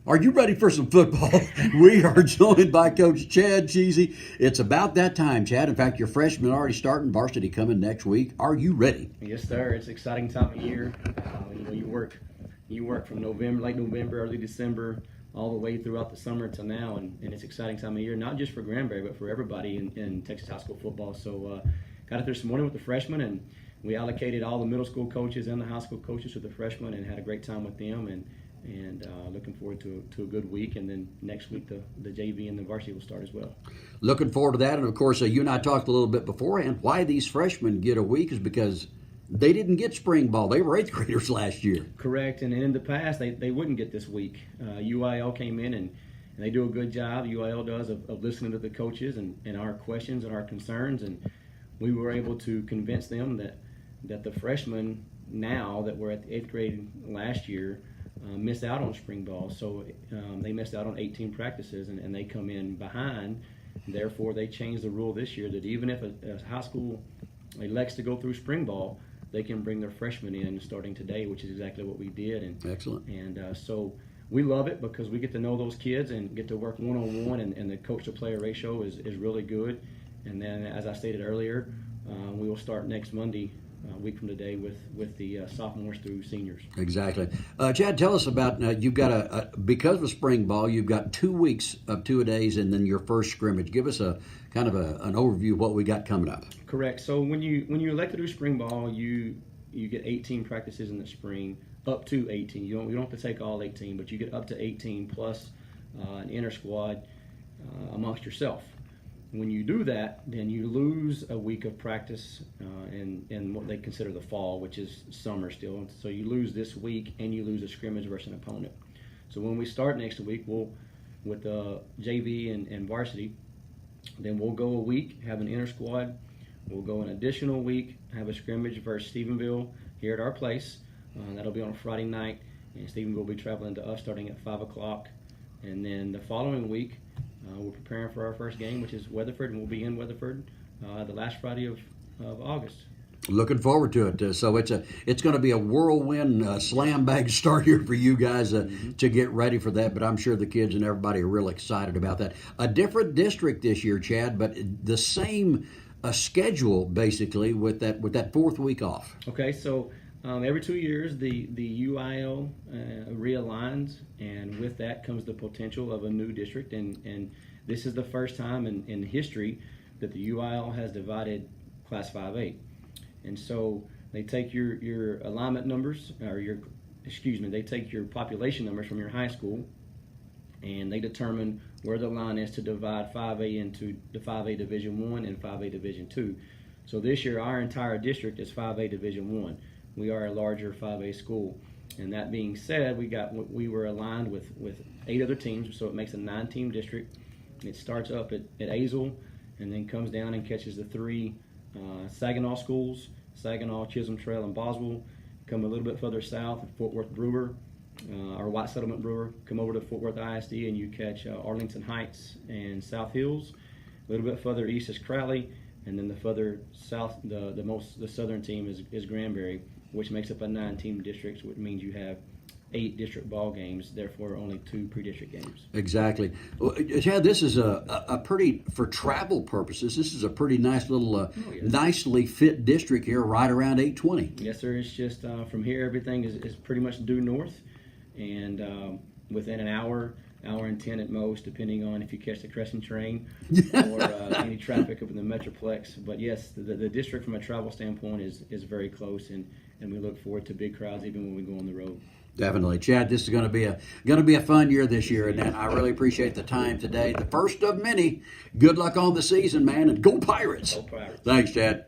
Are you ready for some football? We are joined by Coach Chad Zschiesche. It's about that time, Chad. In fact, your freshmen already starting, varsity coming next week. Are you ready? Yes, sir. It's an exciting time of year. You work from November, late November, early December, all the way throughout the summer to now, and it's an exciting time of year, not just for Granbury, but for everybody in Texas high school football. So got it this morning with the freshmen, and we allocated all the middle school coaches and the high school coaches to the freshmen and had a great time with them, and looking forward to a good week. And then next week the JV and the varsity will start as well. Looking forward to that. And, of course, you and I talked a little bit beforehand. Why these freshmen get a week is because they didn't get spring ball. They were 8th graders last year. Correct. And in the past, they wouldn't get this week. UIL came in, and they do a good job, UIL does, of listening to the coaches and our questions and our concerns. And we were able to convince them that the freshmen now that were at the 8th grade last year missed out on spring ball. So they missed out on 18 practices, and they come in behind. Therefore, they changed the rule this year that even if a high school elects to go through spring ball, they can bring their freshmen in starting today, which is exactly what we did. And excellent. And so we love it because we get to know those kids and get to work one-on-one, and the coach-to-player ratio is really good. And then, as I stated earlier, we will start next Monday, a week from today, with the sophomores through seniors. Exactly. Chad, tell us about, you've got because of spring ball, you've got 2 weeks of 2-a-days and then your first scrimmage. Give us a kind of an overview of what we got coming up. Correct. So when you elect to do spring ball, you get 18 practices in the spring, up to 18. You don't have to take all 18, but you get up to 18 plus an inter squad amongst yourself. When you do that, then you lose a week of practice in what they consider the fall, which is summer still. So you lose this week, and you lose a scrimmage versus an opponent. So when we start next week, with the JV and varsity, then we'll go a week, have an inter squad. We'll go an additional week, have a scrimmage versus Stephenville here at our place. That'll be on a Friday night, and Stephenville will be traveling to us starting at 5 o'clock. And then the following week, we're preparing for our first game, which is Weatherford, and we'll be in Weatherford the last Friday of August. Looking forward to it. So it's going to be a whirlwind slam bag start here for you guys to get ready for that. But I'm sure the kids and everybody are real excited about that. A different district this year, Chad, but the same schedule basically with that fourth week off. Okay, so every 2 years the UIL realigns, and with that comes the potential of a new district. And this is the first time in history that the UIL has divided Class 5A. And so they take your alignment numbers, they take your population numbers from your high school, and they determine where the line is to divide 5A into the 5A Division I and 5A Division II. So this year our entire district is 5A Division I. We are a larger 5A school. And that being said, we were aligned with 8 other teams, so it makes a 9-team district. It starts up at Azle and then comes down and catches the 3 Saginaw schools, Saginaw, Chisholm Trail, and Boswell. Come a little bit further south at Fort Worth Brewer, or White Settlement Brewer. Come over to Fort Worth ISD and you catch Arlington Heights and South Hills. A little bit further east is Crowley, and then the further south, the southern team is Granbury, which makes up a 9-team district, which means you have 8 district ball games, therefore only 2 pre-district games. Exactly. Well, Chad, this is a pretty, for travel purposes, this is a pretty nice little, nicely fit district here right around 820. Yes, sir. It's just from here, everything is pretty much due north, and within an hour and 10 at most, depending on if you catch the Crescent train or any traffic up in the Metroplex. But yes, the district from a travel standpoint is very close, and we look forward to big crowds even when we go on the road. Definitely, Chad. This is going to be a fun year this year, and I really appreciate the time today. The first of many. Good luck on the season, man, and go Pirates! Go Pirates! Thanks, Chad.